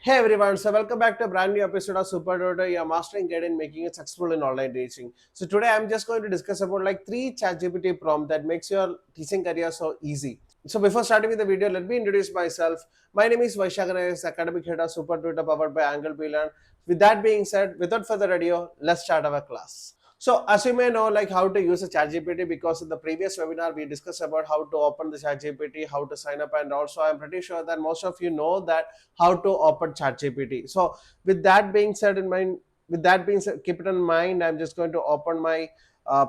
Hey everyone, so welcome back to a brand new episode of Super Tutor, your mastering guide in making it successful in online teaching. So today I'm just going to discuss about like 3 ChatGPT prompt that makes your teaching career so easy. So before starting with the video, let me introduce myself. My name is Vaishagana, academic head of Super Tutor powered by Angle Learn. With that being said, without further ado, let's start our class. So as you may know, like how to use a ChatGPT, because in the previous webinar we discussed about how to open the ChatGPT, how to sign up, and also I'm pretty sure that most of you know that how to open ChatGPT. So with that being said in mind, keep it in mind. I'm just going to open my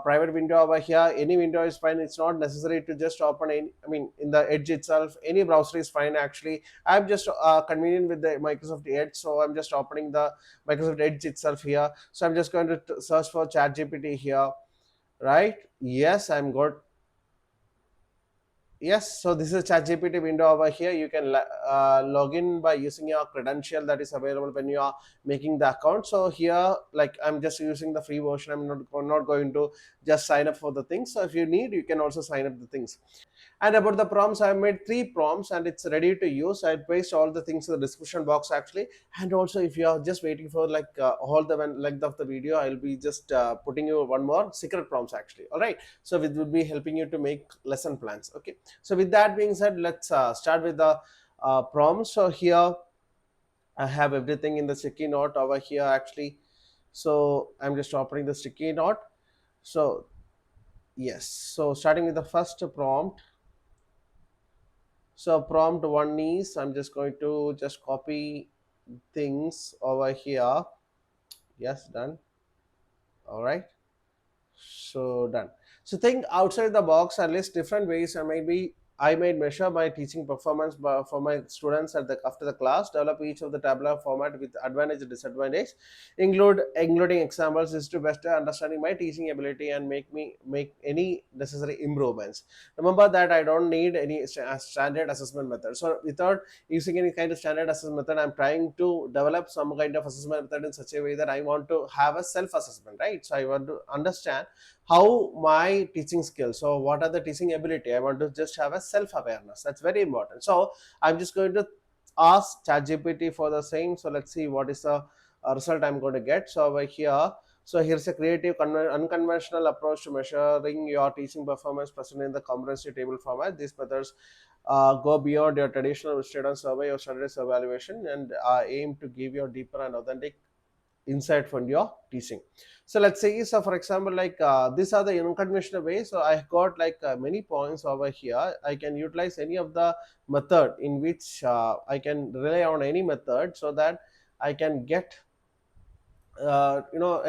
private window over here. Any window is fine. It's not necessary to just open any. I mean, in the Edge itself, any browser is fine. Actually, I'm just convenient with the Microsoft Edge, so I'm just opening the Microsoft Edge itself here. So I'm just going to search for ChatGPT here, right? Yes, I'm good. Yes, so this is ChatGPT window over here. You can log in by using your credential that is available when you are making the account. So here, like I'm just using the free version. I'm not going to just sign up for the things. So if you need, you can also sign up the things. And about the prompts, I made 3 prompts and it's ready to use. I paste all the things in the description box actually. And also, if you are just waiting for like all the length of the video, I'll be just putting you one more secret prompts actually. All right. So it will be helping you to make lesson plans. Okay. So with that being said, let's start with the prompts. So here I have everything in the sticky note over here actually. So I'm just opening the sticky note. So yes. So starting with the first prompt. So prompt one is I'm just going to just copy things over here. Yes, done. All right. So done. So think outside the box and list different ways, and maybe I might measure my teaching performance for my students at the after the class. Develop each of the tabular format with advantage and disadvantage. Including examples is to better understanding my teaching ability and make any necessary improvements. Remember that I don't need any standard assessment method. So without using any kind of standard assessment method, I'm trying to develop some kind of assessment method in such a way that I want to have a self assessment, right? So I want to understand how my teaching skills, so what are the teaching ability, I want to just have a self awareness. That's very important. So I'm just going to ask ChatGPT for the same. So let's see what is the result I'm going to get. So over here, so here's a creative unconventional approach to measuring your teaching performance present in the competency table format. These methods go beyond your traditional student survey or standardized evaluation and aim to give you a deeper and authentic insight from your teaching. So let's say, so for example, like these are the unconventional ways. So I got like many points over here. I can utilize any of the method in which I can rely on any method so that I can get a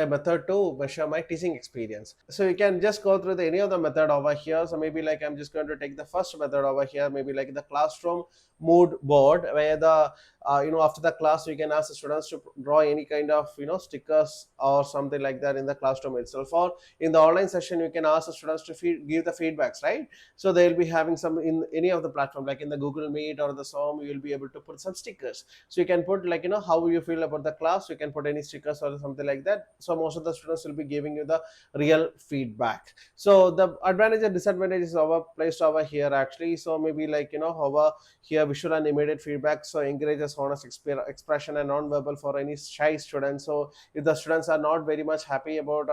method to measure my teaching experience. So you can just go through any of the method over here. So maybe like I'm just going to take the first method over here, maybe like the classroom mood board, where the after the class you can ask the students to draw any kind of stickers or something like that in the classroom itself, or in the online session you can ask the students to give the feedbacks, right? So they'll be having some in any of the platform, like in the Google Meet or the Zoom, you will be able to put some stickers. So you can put like how you feel about the class. You can put any stickers or something like that. So most of the students will be giving you the real feedback. So the advantage and disadvantage is over placed over here actually. So maybe like over here visual and immediate feedback, so encourages honest expression and non-verbal for any shy students. So if the students are not very much happy about,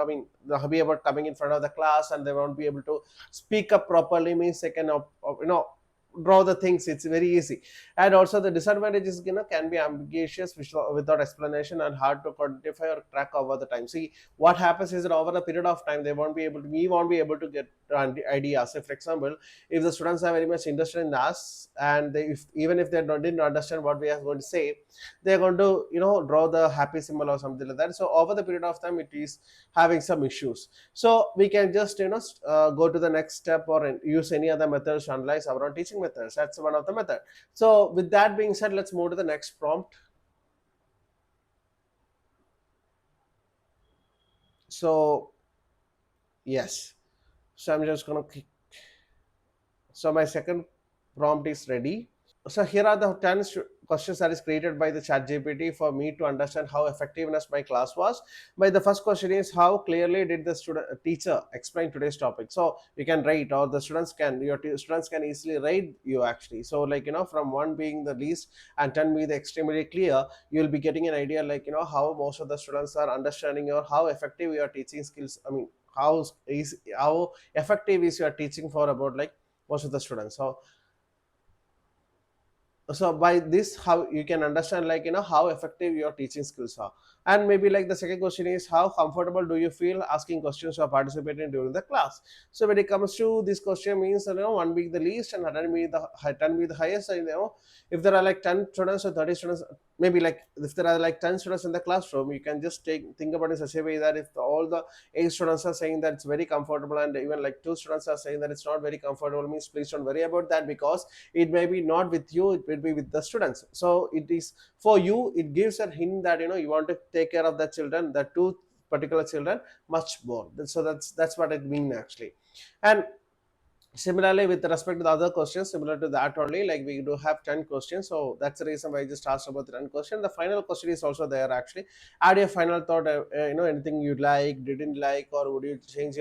happy about coming in front of the class and they won't be able to speak up properly, means they can draw the things. It's very easy. And also the disadvantages can be ambiguous without explanation and hard to quantify or track over the time. See, what happens is that over a period of time we won't be able to get ideas. So for example, if the students are very much interested in us, and even if they didn't understand what we are going to say, they're going to draw the happy symbol or something like that. So over the period of time it is having some issues. So we can just go to the next step or use any other methods to analyze our own teaching methods. That's one of the method. So with that being said, let's move to the next prompt. So yes, so I'm just gonna click. So my second prompt is ready. So here are the questions that is created by the ChatGPT for me to understand how effectiveness my class was. But the first question is, how clearly did the teacher explain today's topic? So you can write, or the students can, students can easily rate you actually. So like, from 1 being the least and 10 being the extremely clear, you'll be getting an idea like, how most of the students are understanding or how effective your teaching skills. I mean, how effective is your teaching for about like most of the students. So by this, how you can understand like, how effective your teaching skills are. And maybe like the second question is, how comfortable do you feel asking questions or participating during the class? So when it comes to this question means, 1 being the least and 10 being the highest. And, if there are like 10 students or 30 students, maybe like if there are like 10 students in the classroom, you can just think about it such a way that if all the 8 students are saying that it's very comfortable, and even like 2 students are saying that it's not very comfortable, means please don't worry about that, because it may be not with you, it will be with the students. So it is for you, it gives a hint that, you want to take care of the children, the two particular children, much more. So that's what it means actually. And similarly, with respect to the other questions, similar to that only, like we do have 10 questions. So that's the reason why I just asked about the 10 question. The final question is also there actually. Add your final thought, anything you like, didn't like, or would you change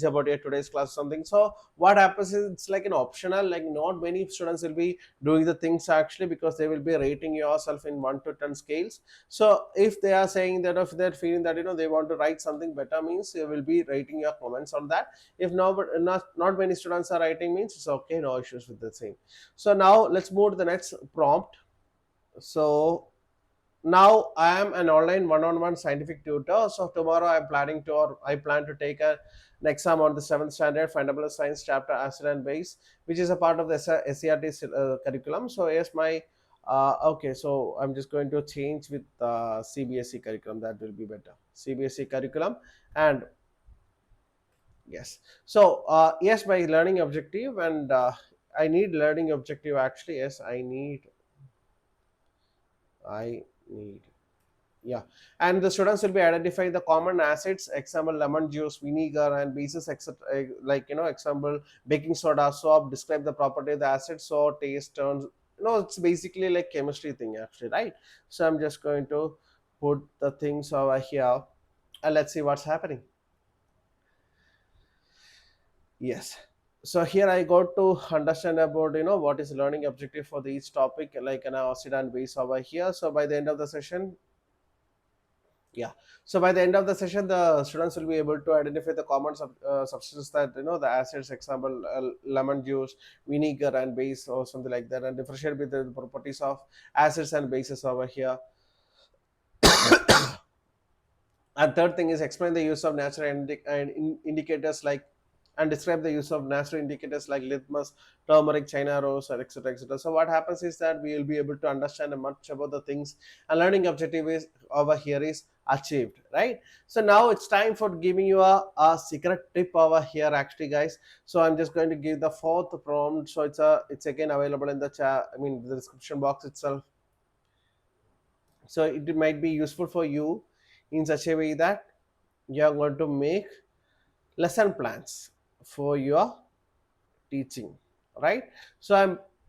about your today's class or something. So what happens is, it's like an optional, like not many students will be doing the things actually, because they will be rating yourself in 1 to 10 scales. So if they are saying that, if they're feeling that, they want to write something better, means they will be rating your comments on that. If no, but not many students are writing, means it's okay, no issues with the same. So now let's move to the next prompt. So now I am an online one-on-one scientific tutor. So tomorrow I'm planning to, or I plan to take an exam on the 7th standard fundamental science chapter acid and base, which is a part of the SCRT curriculum. So yes, my okay, so I'm just going to change with CBSE curriculum. That will be better. CBSE curriculum. And yes. So yes, by learning objective, and I need learning objective actually. Yes, I need, yeah. And the students will be identifying the common acids, example lemon juice, vinegar, and bases, etc. Like, example baking soda, soap. Describe the property of the acid, so taste, turns. It's basically like chemistry thing actually, right? So I'm just going to put the things over here, and let's see what's happening. Yes. So here I got to understand about, what is learning objective for each topic, like an acid and base over here. So by the end of the session, yeah. So by the end of the session, the students will be able to identify the common substances that, the acids, example lemon juice, vinegar, and base, or something like that, and differentiate with the properties of acids and bases over here. And third thing is, explain the use of natural indicators like, and describe the use of natural indicators like litmus, turmeric, china rose, or etc. etc. So what happens is that we will be able to understand much about the things, and learning objective is over here is achieved, right? So now it's time for giving you a secret tip over here actually, guys. So I'm just going to give the fourth prompt. So it's again available in the chat, I mean the description box itself. So it might be useful for you in such a way that you are going to make lesson plans for your teaching, right? So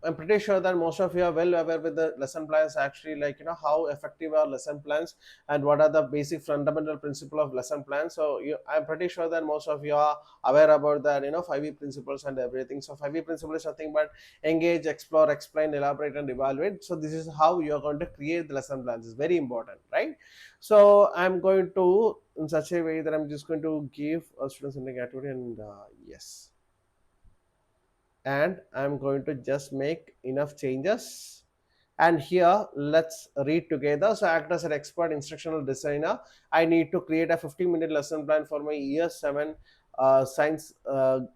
I'm pretty sure that most of you are well aware with the lesson plans actually, like, how effective are lesson plans, and what are the basic fundamental principle of lesson plans. So I'm pretty sure that most of you are aware about that, 5E principles and everything. So 5E principle is nothing but engage, explore, explain, elaborate, and evaluate. So this is how you're going to create the lesson plans. It's very important, right? So I'm going to, in such a way that I'm just going to give students something activity, and yes, and I'm going to just make enough changes. And here let's read together. So act as an expert instructional designer. I need to create a 15-minute lesson plan for my year 7 science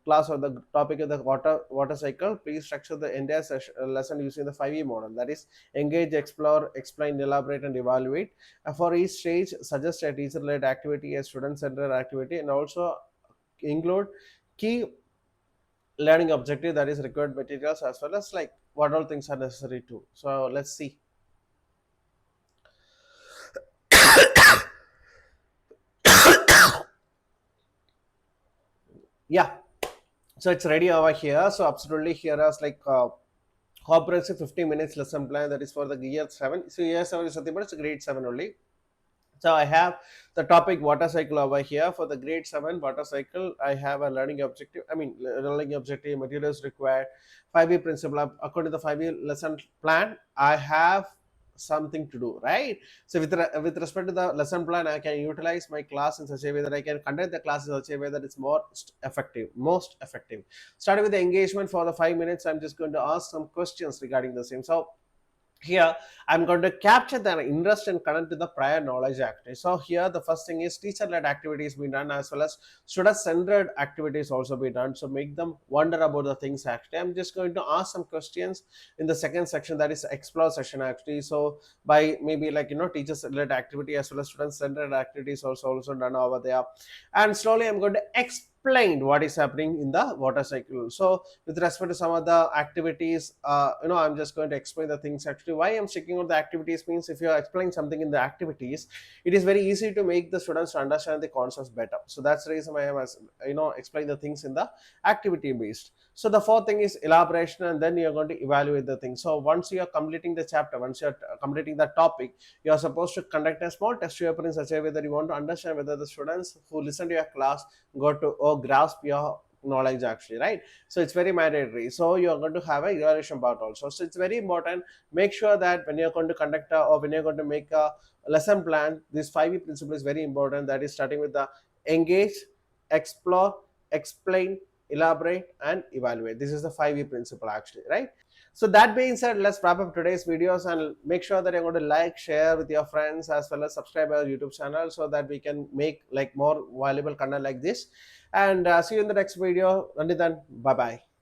class on the topic of the water cycle. Please structure the entire lesson using the 5E model, that is engage, explore, explain, elaborate, and evaluate. For each stage, suggest a teacher-led activity, a student-centered activity, and also include key learning objective, that is required materials, as well as like what all things are necessary too. So let's see. Yeah. So it's ready over here. So absolutely here is like comprehensive 50 minutes lesson plan that is for the year 7. So year 7 is nothing but it's grade 7 only. So I have the topic water cycle over here for the grade 7 water cycle. I have a learning objective. I mean, learning objective, materials required, 5B principle. According to the 5B lesson plan, I have something to do, right? So with respect to the lesson plan, I can utilize my class in such a way that I can conduct the class in such a way that it's most effective. Starting with the engagement for the 5 minutes, I'm just going to ask some questions regarding the same. So here I'm going to capture their interest and connect to the prior knowledge activity. So here the first thing is teacher-led activities be done, as well as student-centered activities also be done, so make them wonder about the things. Actually, I'm just going to ask some questions in the second section, that is explore session actually. So by maybe like teachers-led activity as well as student-centered activities also done over there, and slowly I'm going to explain what is happening in the water cycle. So with respect to some of the activities, I'm just going to explain the things. Actually, why I'm checking out the activities means, if you're explaining something in the activities, it is very easy to make the students understand the concepts better. So that's the reason I am, as explain the things in the activity based. So the fourth thing is elaboration, and then you're going to evaluate the thing. So once you are completing the chapter, once you're completing the topic, you are supposed to conduct a small test paper in such a way that you want to understand whether the students who listen to your class got to or grasp your knowledge actually, right? So it's very mandatory. So you're going to have a evaluation part also. So it's very important. Make sure that when you're going to conduct or when you're going to make a lesson plan, this 5E principle is very important. That is starting with the engage, explore, explain, elaborate, and evaluate. This is the 5E principle actually, right? So that being said, let's wrap up today's videos, and make sure that you're going to like, share with your friends, as well as subscribe our YouTube channel, so that we can make like more valuable content like this. And see you in the next video. Until then, bye bye.